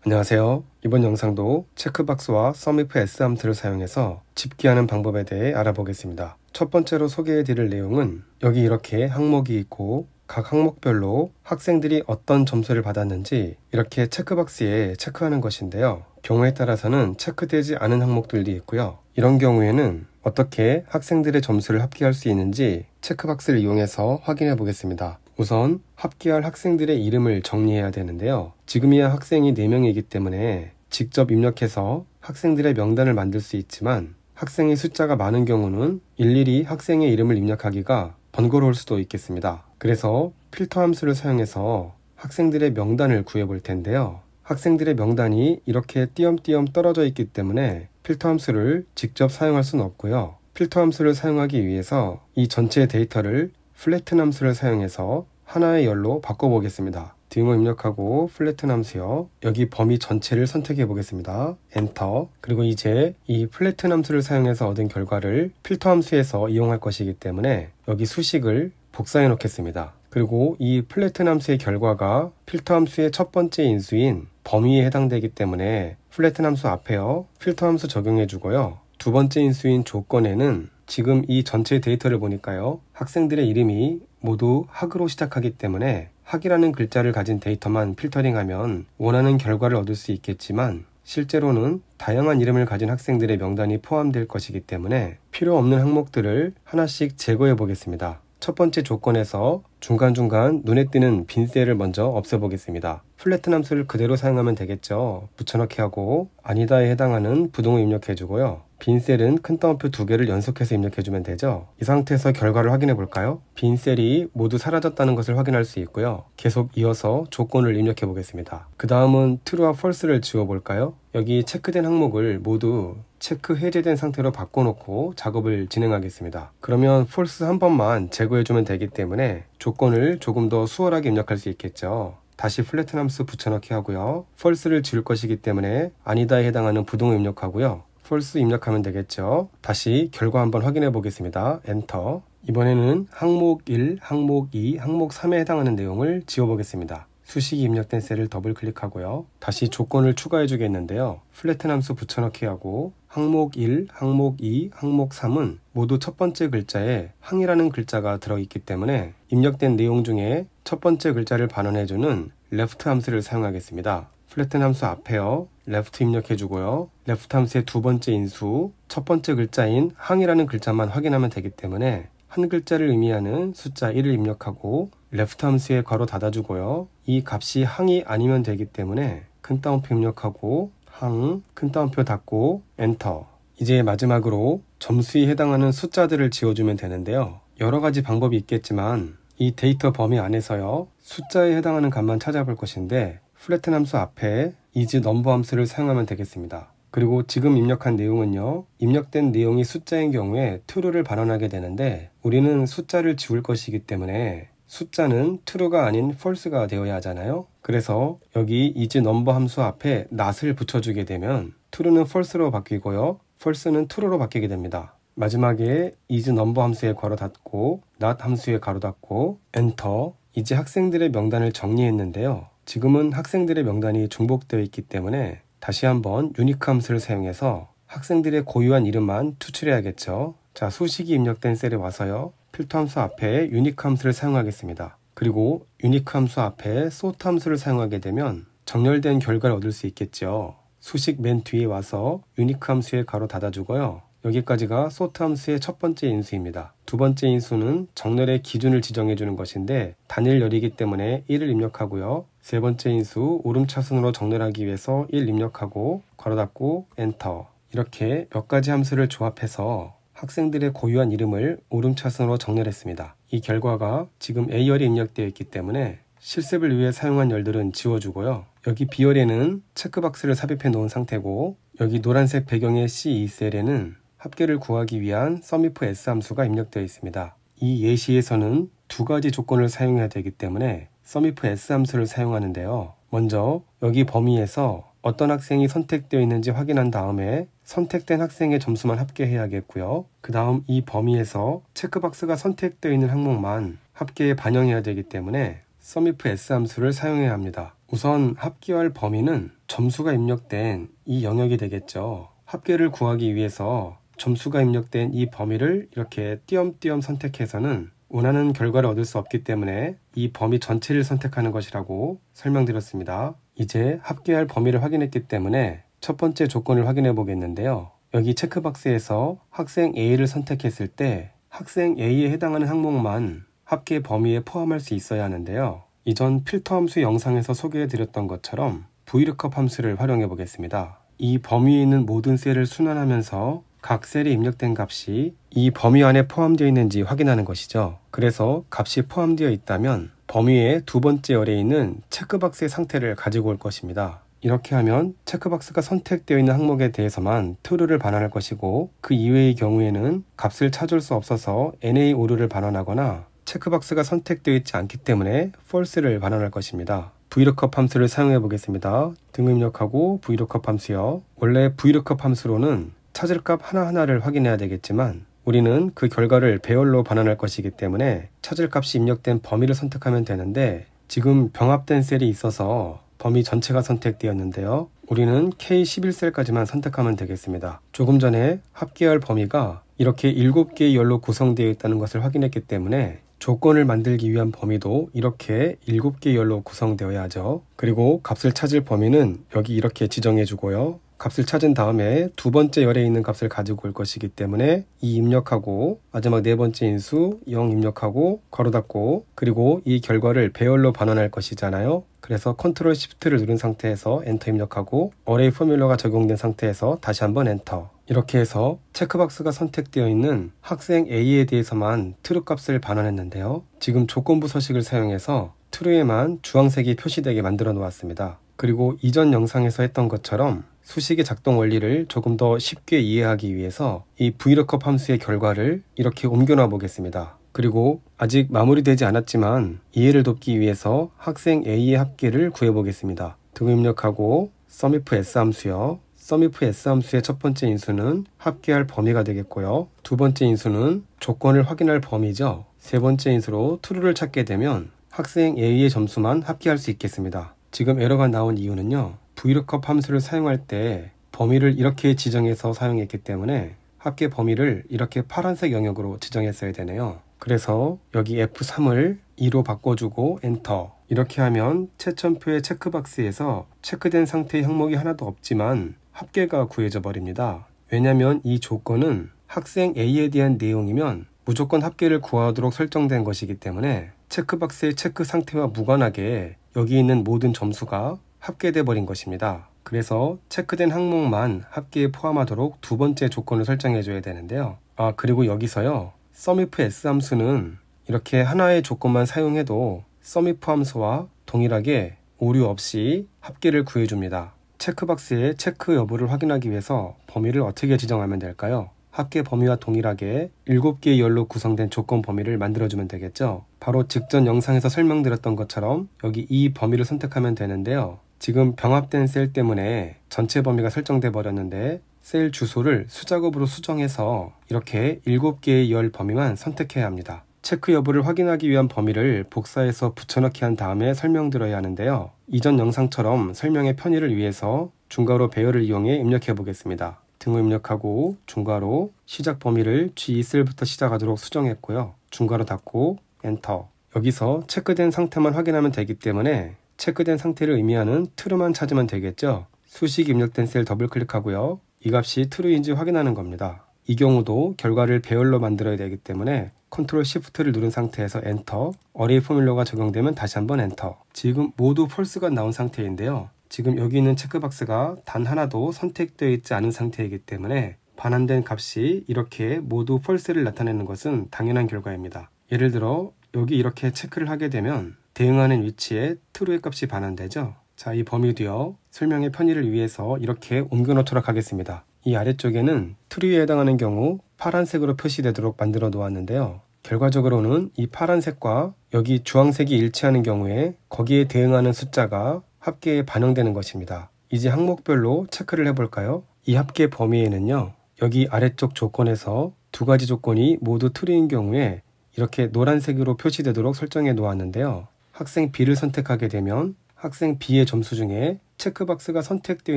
안녕하세요. 이번 영상도 체크박스와 썸이프 S 함수를 사용해서 집계하는 방법에 대해 알아보겠습니다. 첫 번째로 소개해드릴 내용은 여기 이렇게 항목이 있고 각 항목별로 학생들이 어떤 점수를 받았는지 이렇게 체크박스에 체크하는 것인데요. 경우에 따라서는 체크되지 않은 항목들도 있고요. 이런 경우에는 어떻게 학생들의 점수를 합계할 수 있는지 체크박스를 이용해서 확인해 보겠습니다. 우선 합계할 학생들의 이름을 정리해야 되는데요. 지금이야 학생이 4명이기 때문에 직접 입력해서 학생들의 명단을 만들 수 있지만 학생의 숫자가 많은 경우는 일일이 학생의 이름을 입력하기가 번거로울 수도 있겠습니다. 그래서 필터 함수를 사용해서 학생들의 명단을 구해 볼 텐데요. 학생들의 명단이 이렇게 띄엄띄엄 떨어져 있기 때문에 필터 함수를 직접 사용할 수는 없고요. 필터 함수를 사용하기 위해서 이 전체 데이터를 플래튼 함수를 사용해서 하나의 열로 바꿔보겠습니다. 등호 입력하고 플래튼 함수요. 여기 범위 전체를 선택해 보겠습니다. 엔터. 그리고 이제 이 플래튼 함수를 사용해서 얻은 결과를 필터 함수에서 이용할 것이기 때문에 여기 수식을 복사해 놓겠습니다. 그리고 이 플래튼 함수의 결과가 필터 함수의 첫 번째 인수인 범위에 해당되기 때문에 플래튼 함수 앞에요. 필터 함수 적용해 주고요. 두 번째 인수인 조건에는 지금 이 전체 데이터를 보니까요. 학생들의 이름이 모두 학으로 시작하기 때문에 학이라는 글자를 가진 데이터만 필터링하면 원하는 결과를 얻을 수 있겠지만 실제로는 다양한 이름을 가진 학생들의 명단이 포함될 것이기 때문에 필요 없는 항목들을 하나씩 제거해 보겠습니다. 첫 번째 조건에서 중간중간 눈에 띄는 빈 셀을 먼저 없애보겠습니다. 플래튼 함수를 그대로 사용하면 되겠죠. 붙여넣기 하고 아니다에 해당하는 부동을 입력해주고요. 빈 셀은 큰 따옴표 2개를 연속해서 입력해주면 되죠. 이 상태에서 결과를 확인해 볼까요? 빈 셀이 모두 사라졌다는 것을 확인할 수 있고요. 계속 이어서 조건을 입력해 보겠습니다. 그 다음은 true와 false를 지워볼까요? 여기 체크된 항목을 모두 체크 해제된 상태로 바꿔놓고 작업을 진행하겠습니다. 그러면 false 한 번만 제거해주면 되기 때문에 조건을 조금 더 수월하게 입력할 수 있겠죠. 다시 플래튼 함수 붙여넣기 하고요. false를 지울 것이기 때문에 아니다에 해당하는 부동을 입력하고요. false 입력하면 되겠죠. 다시 결과 한번 확인해 보겠습니다. 엔터. 이번에는 항목 1, 항목 2, 항목 3에 해당하는 내용을 지워보겠습니다. 수식이 입력된 셀을 더블 클릭하고요. 다시 조건을 추가해 주겠는데요. 플래튼 함수 붙여넣기 하고 항목 1, 항목 2, 항목 3은 모두 첫 번째 글자에 항이라는 글자가 들어있기 때문에 입력된 내용 중에 첫 번째 글자를 반원해주는 left 함수를 사용하겠습니다. 플래튼 함수 앞에요. left 입력해주고요. left 함수의 두 번째 인수, 첫 번째 글자인 항이라는 글자만 확인하면 되기 때문에 한 글자를 의미하는 숫자 1을 입력하고 left 함수에 괄호 닫아주고요. 이 값이 항이 아니면 되기 때문에 큰 따옴표 입력하고 항, 큰 따옴표 닫고 엔터. 이제 마지막으로 점수에 해당하는 숫자들을 지워주면 되는데요. 여러 가지 방법이 있겠지만 이 데이터 범위 안에서요. 숫자에 해당하는 값만 찾아볼 것인데 플래튼 함수 앞에 is number 함수를 사용하면 되겠습니다. 그리고 지금 입력한 내용은요. 입력된 내용이 숫자인 경우에 true를 반원하게 되는데 우리는 숫자를 지울 것이기 때문에 숫자는 true가 아닌 false가 되어야 하잖아요. 그래서 여기 is number 함수 앞에 not을 붙여주게 되면 true는 false로 바뀌고요. false는 true로 바뀌게 됩니다. 마지막에 is number 함수에 괄호 닫고 not 함수에 괄호 닫고 엔터. 이제 학생들의 명단을 정리했는데요. 지금은 학생들의 명단이 중복되어 있기 때문에 다시 한번 unique 함수를 사용해서 학생들의 고유한 이름만 추출해야겠죠. 자, 수식이 입력된 셀에 와서요. 필터 함수 앞에 unique 함수를 사용하겠습니다. 그리고 unique 함수 앞에 sort 함수를 사용하게 되면 정렬된 결과를 얻을 수 있겠죠. 수식 맨 뒤에 와서 unique 함수에 괄호 닫아주고요. 여기까지가 sort 함수의 첫 번째 인수입니다. 두 번째 인수는 정렬의 기준을 지정해 주는 것인데 단일 열이기 때문에 1을 입력하고요. 세 번째 인수 오름차순으로 정렬하기 위해서 1 입력하고 괄호 닫고 엔터. 이렇게 몇 가지 함수를 조합해서 학생들의 고유한 이름을 오름차순으로 정렬했습니다. 이 결과가 지금 A열이 입력되어 있기 때문에 실습을 위해 사용한 열들은 지워주고요. 여기 B열에는 체크박스를 삽입해 놓은 상태고 여기 노란색 배경의 C2셀에는 합계를 구하기 위한 썸이프 S 함수가 입력되어 있습니다. 이 예시에서는 두 가지 조건을 사용해야 되기 때문에 썸이프 S 함수를 사용하는데요. 먼저 여기 범위에서 어떤 학생이 선택되어 있는지 확인한 다음에 선택된 학생의 점수만 합계해야겠고요. 그 다음 이 범위에서 체크박스가 선택되어 있는 항목만 합계에 반영해야 되기 때문에 썸이프 S 함수를 사용해야 합니다. 우선 합계할 범위는 점수가 입력된 이 영역이 되겠죠. 합계를 구하기 위해서 점수가 입력된 이 범위를 이렇게 띄엄띄엄 선택해서는 원하는 결과를 얻을 수 없기 때문에 이 범위 전체를 선택하는 것이라고 설명드렸습니다. 이제 합계할 범위를 확인했기 때문에 첫 번째 조건을 확인해 보겠는데요. 여기 체크박스에서 학생 A를 선택했을 때 학생 A에 해당하는 항목만 합계 범위에 포함할 수 있어야 하는데요. 이전 필터 함수 영상에서 소개해 드렸던 것처럼 VLOOKUP 함수를 활용해 보겠습니다. 이 범위에 있는 모든 셀을 순환하면서 각 셀에 입력된 값이 이 범위 안에 포함되어 있는지 확인하는 것이죠. 그래서 값이 포함되어 있다면 범위의 두 번째 열에 있는 체크박스의 상태를 가지고 올 것입니다. 이렇게 하면 체크박스가 선택되어 있는 항목에 대해서만 true를 반환할 것이고 그 이외의 경우에는 값을 찾을 수 없어서 NA oru를 반환하거나 체크박스가 선택되어 있지 않기 때문에 false를 반환할 것입니다. VLOOKUP 함수를 사용해 보겠습니다. 등 입력하고 VLOOKUP 함수요. 원래 VLOOKUP 함수로는 찾을 값 하나하나를 확인해야 되겠지만 우리는 그 결과를 배열로 반환할 것이기 때문에 찾을 값이 입력된 범위를 선택하면 되는데 지금 병합된 셀이 있어서 범위 전체가 선택되었는데요. 우리는 K11셀까지만 선택하면 되겠습니다. 조금 전에 합계할 범위가 이렇게 7개의 열로 구성되어 있다는 것을 확인했기 때문에 조건을 만들기 위한 범위도 이렇게 7개의 열로 구성되어야 하죠. 그리고 값을 찾을 범위는 여기 이렇게 지정해 주고요. 값을 찾은 다음에 두 번째 열에 있는 값을 가지고 올 것이기 때문에 2 입력하고 마지막 네 번째 인수 0 입력하고 괄호 닫고 그리고 이 결과를 배열로 반환할 것이잖아요. 그래서 컨트롤 시프트를 누른 상태에서 엔터 입력하고 어레이 포뮬러가 적용된 상태에서 다시 한번 엔터. 이렇게 해서 체크박스가 선택되어 있는 학생 A에 대해서만 true 값을 반환했는데요. 지금 조건부 서식을 사용해서 true에만 주황색이 표시되게 만들어 놓았습니다. 그리고 이전 영상에서 했던 것처럼 수식의 작동 원리를 조금 더 쉽게 이해하기 위해서 이 VLOOKUP 함수의 결과를 이렇게 옮겨놔 보겠습니다. 그리고 아직 마무리되지 않았지만 이해를 돕기 위해서 학생 A의 합계를 구해보겠습니다. 등 입력하고 SUMIF S 함수요. SUMIF S 함수의 첫 번째 인수는 합계할 범위가 되겠고요. 두 번째 인수는 조건을 확인할 범위죠. 세 번째 인수로 true를 찾게 되면 학생 A의 점수만 합계할 수 있겠습니다. 지금 에러가 나온 이유는요. VLOOKUP 함수를 사용할 때 범위를 이렇게 지정해서 사용했기 때문에 합계 범위를 이렇게 파란색 영역으로 지정했어야 되네요. 그래서 여기 F3을 2로 바꿔주고 엔터. 이렇게 하면 채점표의 체크박스에서 체크된 상태의 항목이 하나도 없지만 합계가 구해져 버립니다. 왜냐하면 이 조건은 학생 A에 대한 내용이면 무조건 합계를 구하도록 설정된 것이기 때문에 체크박스의 체크 상태와 무관하게 여기 있는 모든 점수가 합계돼 버린 것입니다. 그래서 체크된 항목만 합계에 포함하도록 두 번째 조건을 설정해 줘야 되는데요. 그리고 여기서요. SUMIF S 함수는 이렇게 하나의 조건만 사용해도 SUMIF 함수와 동일하게 오류 없이 합계를 구해줍니다. 체크박스의 체크 여부를 확인하기 위해서 범위를 어떻게 지정하면 될까요? 합계 범위와 동일하게 7개의 열로 구성된 조건 범위를 만들어주면 되겠죠. 바로 직전 영상에서 설명드렸던 것처럼 여기 이 범위를 선택하면 되는데요. 지금 병합된 셀 때문에 전체 범위가 설정돼 버렸는데 셀 주소를 수작업으로 수정해서 이렇게 7개의 열 범위만 선택해야 합니다. 체크 여부를 확인하기 위한 범위를 복사해서 붙여넣기 한 다음에 설명드려야 하는데요. 이전 영상처럼 설명의 편의를 위해서 중괄호 배열을 이용해 입력해 보겠습니다. 등호 입력하고 중괄호 시작 범위를 G2셀부터 시작하도록 수정했고요. 중괄호 닫고 엔터. 여기서 체크된 상태만 확인하면 되기 때문에 체크된 상태를 의미하는 true만 찾으면 되겠죠. 수식 입력된 셀 더블 클릭하고요. 이 값이 true인지 확인하는 겁니다. 이 경우도 결과를 배열로 만들어야 되기 때문에 컨트롤 시프트를 누른 상태에서 엔터. 어레이 포뮬러가 적용되면 다시 한번 엔터. 지금 모두 false가 나온 상태인데요. 지금 여기 있는 체크박스가 단 하나도 선택되어 있지 않은 상태이기 때문에 반환된 값이 이렇게 모두 false를 나타내는 것은 당연한 결과입니다. 예를 들어 여기 이렇게 체크를 하게 되면 대응하는 위치에 true의 값이 반환되죠. 자, 이 범위도요. 설명의 편의를 위해서 이렇게 옮겨 놓도록 하겠습니다. 이 아래쪽에는 true에 해당하는 경우 파란색으로 표시되도록 만들어 놓았는데요. 결과적으로는 이 파란색과 여기 주황색이 일치하는 경우에 거기에 대응하는 숫자가 합계에 반영되는 것입니다. 이제 항목별로 체크를 해볼까요? 이 합계 범위에는요. 여기 아래쪽 조건에서 두 가지 조건이 모두 true인 경우에 이렇게 노란색으로 표시되도록 설정해 놓았는데요. 학생 B를 선택하게 되면 학생 B의 점수 중에 체크박스가 선택되어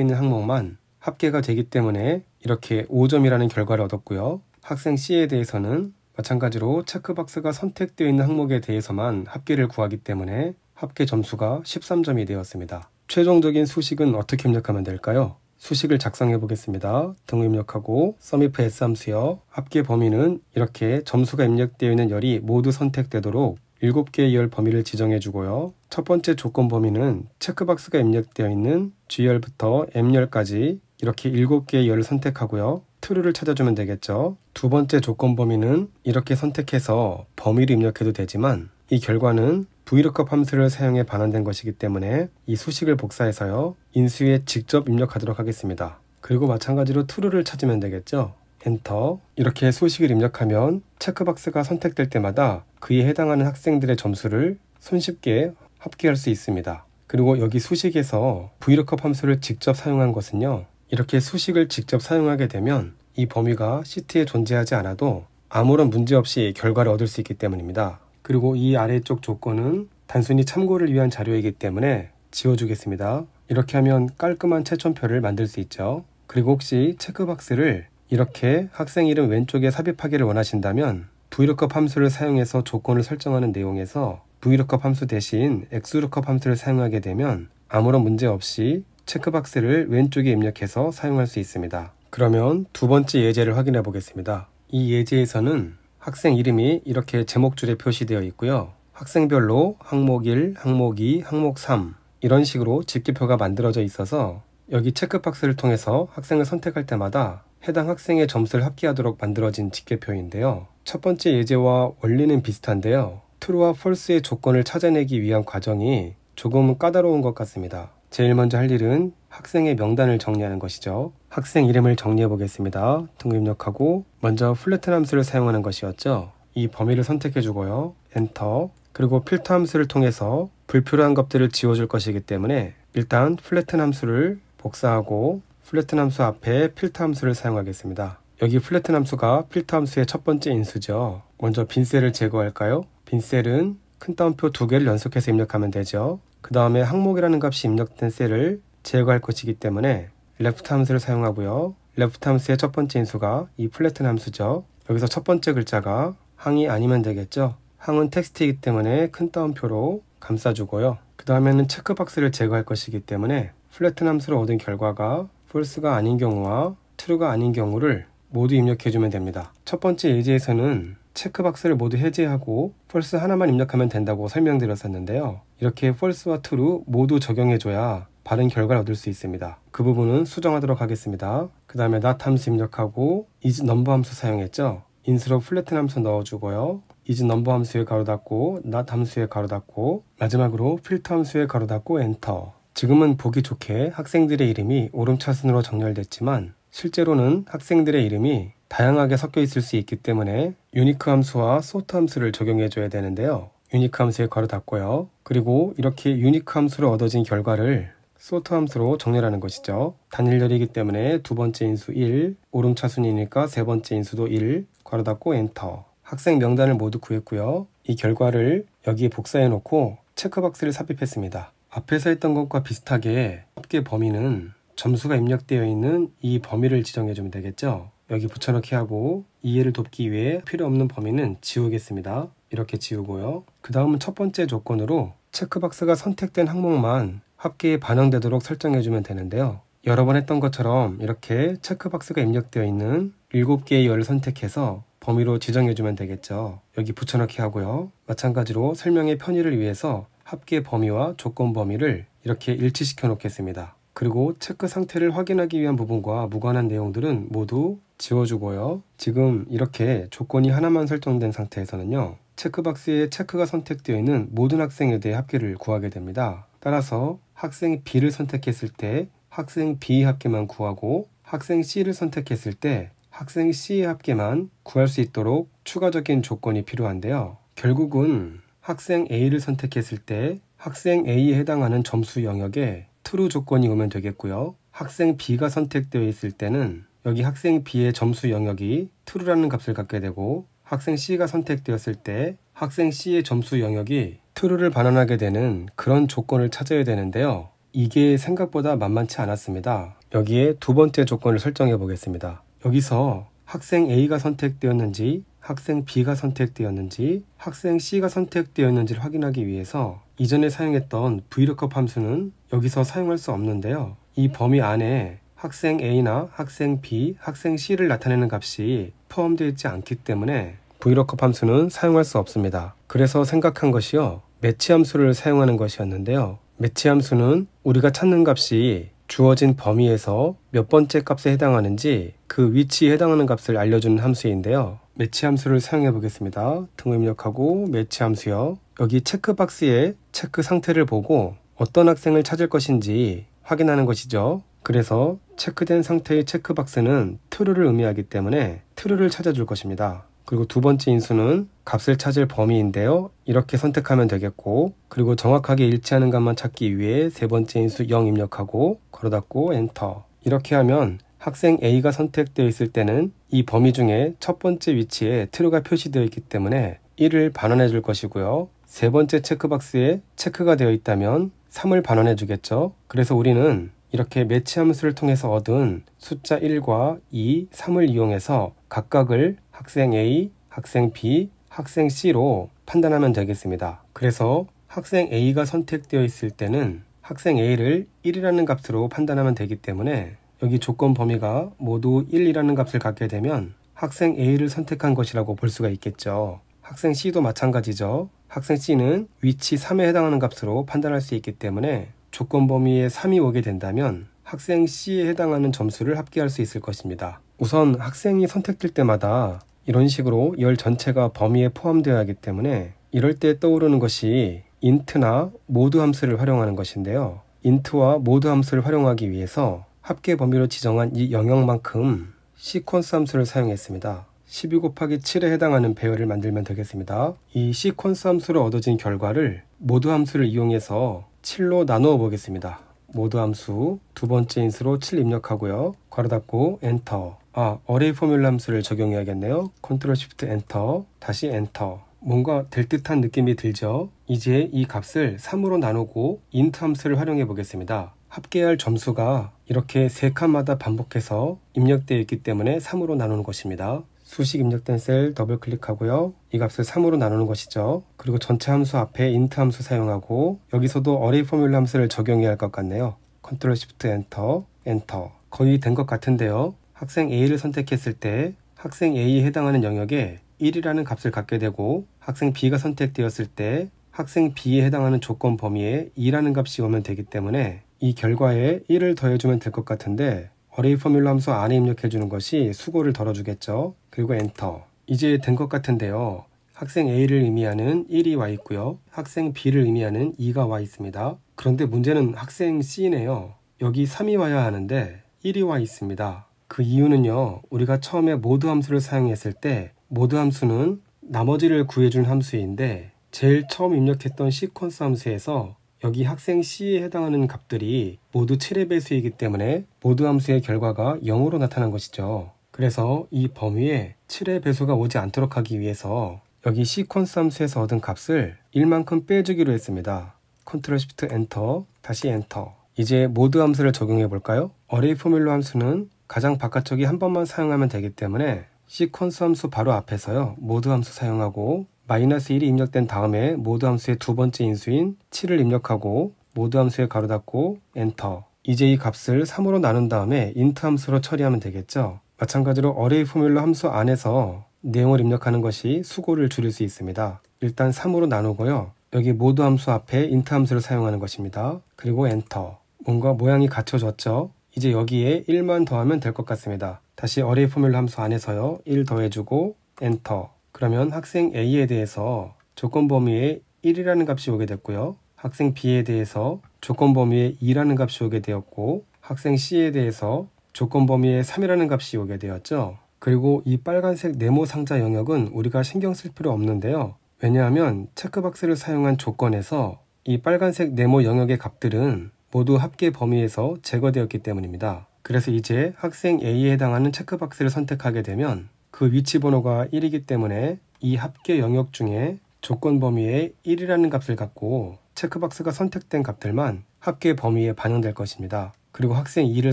있는 항목만 합계가 되기 때문에 이렇게 5점이라는 결과를 얻었고요. 학생 C에 대해서는 마찬가지로 체크박스가 선택되어 있는 항목에 대해서만 합계를 구하기 때문에 합계 점수가 13점이 되었습니다. 최종적인 수식은 어떻게 입력하면 될까요? 수식을 작성해 보겠습니다. 등호 입력하고 SUMIF S 함수요. 합계 범위는 이렇게 점수가 입력되어 있는 열이 모두 선택되도록 7개의 열 범위를 지정해 주고요. 첫 번째 조건 범위는 체크박스가 입력되어 있는 G열부터 M열까지 이렇게 7개의 열을 선택하고요. true를 찾아주면 되겠죠. 두 번째 조건 범위는 이렇게 선택해서 범위를 입력해도 되지만 이 결과는 VLOOKUP 함수를 사용해 반환된 것이기 때문에 이 수식을 복사해서요. 인수에 직접 입력하도록 하겠습니다. 그리고 마찬가지로 true를 찾으면 되겠죠. 엔터. 이렇게 수식을 입력하면 체크박스가 선택될 때마다 그에 해당하는 학생들의 점수를 손쉽게 합계할 수 있습니다. 그리고 여기 수식에서 VLOOKUP 함수를 직접 사용한 것은요. 이렇게 수식을 직접 사용하게 되면 이 범위가 시트에 존재하지 않아도 아무런 문제 없이 결과를 얻을 수 있기 때문입니다. 그리고 이 아래쪽 조건은 단순히 참고를 위한 자료이기 때문에 지워주겠습니다. 이렇게 하면 깔끔한 채점표를 만들 수 있죠. 그리고 혹시 체크박스를 이렇게 학생 이름 왼쪽에 삽입하기를 원하신다면 VLOOKUP 함수를 사용해서 조건을 설정하는 내용에서 VLOOKUP 함수 대신 XLOOKUP 함수를 사용하게 되면 아무런 문제 없이 체크박스를 왼쪽에 입력해서 사용할 수 있습니다. 그러면 두 번째 예제를 확인해 보겠습니다. 이 예제에서는 학생 이름이 이렇게 제목줄에 표시되어 있고요. 학생별로 항목 1, 항목 2, 항목 3 이런 식으로 집계표가 만들어져 있어서 여기 체크박스를 통해서 학생을 선택할 때마다 해당 학생의 점수를 합계하도록 만들어진 집계표인데요. 첫 번째 예제와 원리는 비슷한데요. true와 false의 조건을 찾아내기 위한 과정이 조금 까다로운 것 같습니다. 제일 먼저 할 일은 학생의 명단을 정리하는 것이죠. 학생 이름을 정리해 보겠습니다. 등호 입력하고 먼저 플래튼 함수를 사용하는 것이었죠. 이 범위를 선택해 주고요. 엔터. 그리고 필터 함수를 통해서 불필요한 것들을 지워줄 것이기 때문에 일단 플래튼 함수를 복사하고 플래튼 함수 앞에 필터 함수를 사용하겠습니다. 여기 플래튼 함수가 필터 함수의 첫 번째 인수죠. 먼저 빈 셀을 제거할까요? 빈 셀은 큰 따옴표 2개를 연속해서 입력하면 되죠. 그 다음에 항목이라는 값이 입력된 셀을 제거할 것이기 때문에 left 함수를 사용하고요. left 함수의 첫 번째 인수가 이 플래튼 함수죠. 여기서 첫 번째 글자가 항이 아니면 되겠죠. 항은 텍스트이기 때문에 큰 따옴표로 감싸주고요. 그 다음에는 체크박스를 제거할 것이기 때문에 플래튼 함수를 얻은 결과가 false가 아닌 경우와 true가 아닌 경우를 모두 입력해주면 됩니다. 첫 번째 예제에서는 체크박스를 모두 해제하고 false 하나만 입력하면 된다고 설명드렸었는데요. 이렇게 false와 true 모두 적용해줘야 바른 결과를 얻을 수 있습니다. 그 부분은 수정하도록 하겠습니다. 그 다음에 not 함수 입력하고 is number 함수 사용했죠. 인수로 플래튼 함수 넣어주고요. is number 함수에 가로 닫고 not 함수에 가로 닫고 마지막으로 필터 함수에 가로 닫고 엔터. 지금은 보기 좋게 학생들의 이름이 오름차순으로 정렬됐지만 실제로는 학생들의 이름이 다양하게 섞여 있을 수 있기 때문에 유니크 함수와 sort 함수를 적용해 줘야 되는데요. 유니크 함수에 가로 닫고요. 그리고 이렇게 유니크 함수로 얻어진 결과를 sort 함수로 정렬하는 것이죠. 단일열이기 때문에 두 번째 인수 1, 오름차순이니까 세 번째 인수도 1, 가로 닫고 엔터. 학생 명단을 모두 구했고요. 이 결과를 여기에 복사해 놓고 체크박스를 삽입했습니다. 앞에서 했던 것과 비슷하게 합계 범위는 점수가 입력되어 있는 이 범위를 지정해 주면 되겠죠. 여기 붙여넣기 하고 이해를 돕기 위해 필요 없는 범위는 지우겠습니다. 이렇게 지우고요. 그 다음은 첫 번째 조건으로 체크박스가 선택된 항목만 합계에 반영되도록 설정해 주면 되는데요. 여러 번 했던 것처럼 이렇게 체크박스가 입력되어 있는 7개의 열을 선택해서 범위로 지정해 주면 되겠죠. 여기 붙여넣기 하고요. 마찬가지로 설명의 편의를 위해서 합계 범위와 조건 범위를 이렇게 일치시켜 놓겠습니다. 그리고 체크 상태를 확인하기 위한 부분과 무관한 내용들은 모두 지워주고요. 지금 이렇게 조건이 하나만 설정된 상태에서는요. 체크박스에 체크가 선택되어 있는 모든 학생에 대해 합계를 구하게 됩니다. 따라서 학생 B를 선택했을 때 학생 B의 합계만 구하고 학생 C를 선택했을 때 학생 C의 합계만 구할 수 있도록 추가적인 조건이 필요한데요. 결국은 학생 A를 선택했을 때 학생 A에 해당하는 점수 영역에 true 조건이 오면 되겠고요. 학생 B가 선택되어 있을 때는 여기 학생 B의 점수 영역이 true라는 값을 갖게 되고 학생 C가 선택되었을 때 학생 C의 점수 영역이 true를 반환하게 되는 그런 조건을 찾아야 되는데요. 이게 생각보다 만만치 않았습니다. 여기에 두 번째 조건을 설정해 보겠습니다. 여기서 학생 A가 선택되었는지, 학생 B가 선택되었는지, 학생 C가 선택되었는지를 확인하기 위해서 이전에 사용했던 VLOOKUP 함수는 여기서 사용할 수 없는데요. 이 범위 안에 학생 A나 학생 B, 학생 C를 나타내는 값이 포함되어 있지 않기 때문에 VLOOKUP 함수는 사용할 수 없습니다. 그래서 생각한 것이요, 매치 함수를 사용하는 것이었는데요. 매치 함수는 우리가 찾는 값이 주어진 범위에서 몇 번째 값에 해당하는지 그 위치에 해당하는 값을 알려주는 함수인데요. 매치 함수를 사용해 보겠습니다. 등호 입력하고 매치 함수요. 여기 체크박스에 체크 상태를 보고 어떤 학생을 찾을 것인지 확인하는 것이죠. 그래서 체크된 상태의 체크박스는 true를 의미하기 때문에 true를 찾아줄 것입니다. 그리고 두 번째 인수는 값을 찾을 범위인데요. 이렇게 선택하면 되겠고, 그리고 정확하게 일치하는 값만 찾기 위해 세 번째 인수 0 입력하고 괄호 닫고 엔터. 이렇게 하면 학생 A가 선택되어 있을 때는 이 범위 중에 첫 번째 위치에 true가 표시되어 있기 때문에 1을 반환해 줄 것이고요. 세 번째 체크박스에 체크가 되어 있다면 3을 반환해 주겠죠. 그래서 우리는 이렇게 매치 함수를 통해서 얻은 숫자 1과 2, 3을 이용해서 각각을 학생 A, 학생 B, 학생 C로 판단하면 되겠습니다. 그래서 학생 A가 선택되어 있을 때는 학생 A를 1이라는 값으로 판단하면 되기 때문에 여기 조건 범위가 모두 1이라는 값을 갖게 되면 학생 A를 선택한 것이라고 볼 수가 있겠죠. 학생 C도 마찬가지죠. 학생 C는 위치 3에 해당하는 값으로 판단할 수 있기 때문에 조건 범위에 3이 오게 된다면 학생 C에 해당하는 점수를 합계할 수 있을 것입니다. 우선 학생이 선택될 때마다 이런 식으로 열 전체가 범위에 포함되어야 하기 때문에 이럴 때 떠오르는 것이 int나 mode 함수를 활용하는 것인데요. int와 mode 함수를 활용하기 위해서 합계 범위로 지정한 이 영역만큼 시퀀스 함수를 사용했습니다. 12 곱하기 7에 해당하는 배열을 만들면 되겠습니다. 이 시퀀스 함수로 얻어진 결과를 mode 함수를 이용해서 7로 나누어 보겠습니다. mode 함수 두 번째 인수로 7 입력하고요. 괄호 닫고 엔터. 어레이 포뮬라 함수를 적용해야겠네요. 컨트롤 쉬프트 엔터. 다시 엔터. 뭔가 될 듯한 느낌이 들죠? 이제 이 값을 3으로 나누고 int 함수를 활용해 보겠습니다. 합계할 점수가 이렇게 세 칸마다 반복해서 입력되어 있기 때문에 3으로 나누는 것입니다. 수식 입력된 셀 더블 클릭하고요. 이 값을 3으로 나누는 것이죠. 그리고 전체 함수 앞에 int 함수 사용하고 여기서도 어레이 포뮬라 함수를 적용해야 할 것 같네요. 컨트롤 쉬프트 엔터, 엔터. 거의 된 것 같은데요. 학생 A를 선택했을 때 학생 A에 해당하는 영역에 1이라는 값을 갖게 되고 학생 B가 선택되었을 때 학생 B에 해당하는 조건 범위에 2라는 값이 오면 되기 때문에 이 결과에 1을 더해주면 될 것 같은데 어레이 포뮬라 함수 안에 입력해주는 것이 수고를 덜어주겠죠. 그리고 엔터. 이제 된 것 같은데요. 학생 A를 의미하는 1이 와 있고요. 학생 B를 의미하는 2가 와 있습니다. 그런데 문제는 학생 C네요. 여기 3이 와야 하는데 1이 와 있습니다. 그 이유는요. 우리가 처음에 mode 함수를 사용했을 때 mode 함수는 나머지를 구해준 함수인데 제일 처음 입력했던 시퀀스 함수에서 여기 학생 C에 해당하는 값들이 모두 7의 배수이기 때문에 mode 함수의 결과가 0으로 나타난 것이죠. 그래서 이 범위에 7의 배수가 오지 않도록 하기 위해서 여기 시퀀스 함수에서 얻은 값을 1만큼 빼주기로 했습니다. 컨트롤 쉬프트 엔터, 다시 엔터. 이제 mode 함수를 적용해 볼까요? 어레이 포뮬러 함수는 가장 바깥쪽이 한 번만 사용하면 되기 때문에 시퀀스 함수 바로 앞에서요. mode 함수 사용하고 -1이 입력된 다음에 mode 함수의 두 번째 인수인 7을 입력하고 mode 함수에 가로 닫고 엔터. 이제 이 값을 3으로 나눈 다음에 int 함수로 처리하면 되겠죠. 마찬가지로 어레이 포뮬러 함수 안에서 내용을 입력하는 것이 수고를 줄일 수 있습니다. 일단 3으로 나누고요. 여기 mode 함수 앞에 int 함수를 사용하는 것입니다. 그리고 엔터. 뭔가 모양이 갖춰졌죠. 이제 여기에 1만 더하면 될 것 같습니다. 다시 어레이 포뮬러 함수 안에서요. 1 더해주고 엔터. 그러면 학생 A에 대해서 조건 범위에 1이라는 값이 오게 됐고요. 학생 B에 대해서 조건 범위에 2라는 값이 오게 되었고 학생 C에 대해서 조건 범위에 3이라는 값이 오게 되었죠. 그리고 이 빨간색 네모 상자 영역은 우리가 신경 쓸 필요 없는데요. 왜냐하면 체크박스를 사용한 조건에서 이 빨간색 네모 영역의 값들은 모두 합계 범위에서 제거되었기 때문입니다. 그래서 이제 학생 A에 해당하는 체크박스를 선택하게 되면 그 위치 번호가 1이기 때문에 이 합계 영역 중에 조건 범위에 1이라는 값을 갖고 체크박스가 선택된 값들만 합계 범위에 반영될 것입니다. 그리고 학생 2를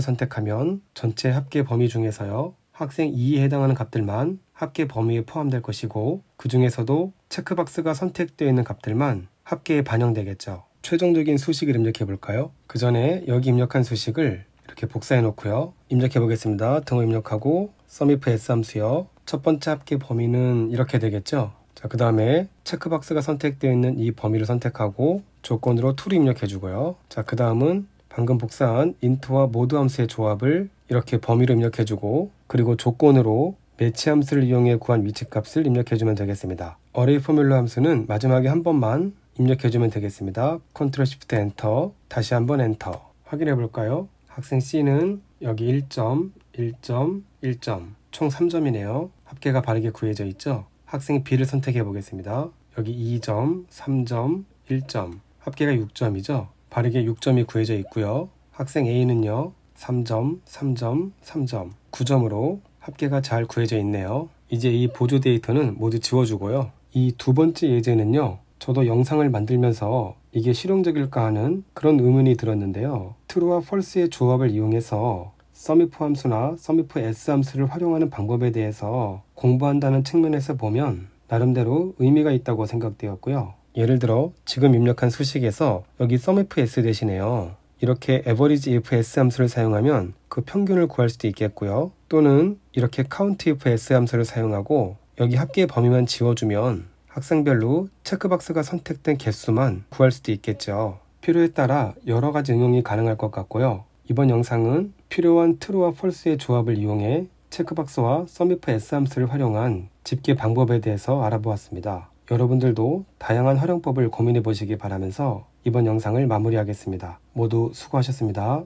선택하면 전체 합계 범위 중에서요, 학생 2에 해당하는 값들만 합계 범위에 포함될 것이고, 그 중에서도 체크박스가 선택되어 있는 값들만 합계에 반영되겠죠. 최종적인 수식을 입력해 볼까요? 그 전에 여기 입력한 수식을 이렇게 복사해 놓고요. 입력해 보겠습니다. 등호 입력하고 SUMIF S 함수요. 첫 번째 합계 범위는 이렇게 되겠죠. 자, 그 다음에 체크박스가 선택되어 있는 이 범위를 선택하고 조건으로 to를 입력해 주고요. 자, 그 다음은 방금 복사한 int와 mode 함수의 조합을 이렇게 범위로 입력해 주고, 그리고 조건으로 매치 함수를 이용해 구한 위치값을 입력해 주면 되겠습니다. 어레이 포뮬러 함수는 마지막에 한 번만 입력해 주면 되겠습니다. Ctrl Shift 엔터, 다시 한번 엔터. 확인해 볼까요? 학생 C는 여기 1점, 1점, 1점, 총 3점이네요. 합계가 바르게 구해져 있죠? 학생 B를 선택해 보겠습니다. 여기 2점, 3점, 1점, 합계가 6점이죠? 바르게 6점이 구해져 있고요. 학생 A는요, 3점, 3점, 3점, 9점으로 합계가 잘 구해져 있네요. 이제 이 보조 데이터는 모두 지워주고요. 이 두 번째 예제는요, 저도 영상을 만들면서 이게 실용적일까 하는 그런 의문이 들었는데요. true와 false의 조합을 이용해서 SUMIF 함수나 SUMIF S 함수를 활용하는 방법에 대해서 공부한다는 측면에서 보면 나름대로 의미가 있다고 생각되었고요. 예를 들어 지금 입력한 수식에서 여기 SUMIF S 대신에요, 이렇게 average if S 함수를 사용하면 그 평균을 구할 수도 있겠고요. 또는 이렇게 count if S 함수를 사용하고 여기 합계 범위만 지워주면 학생별로 체크박스가 선택된 개수만 구할 수도 있겠죠. 필요에 따라 여러 가지 응용이 가능할 것 같고요. 이번 영상은 필요한 true와 false의 조합을 이용해 체크박스와 SUMIF S 함수를 활용한 집계 방법에 대해서 알아보았습니다. 여러분들도 다양한 활용법을 고민해 보시기 바라면서 이번 영상을 마무리하겠습니다. 모두 수고하셨습니다.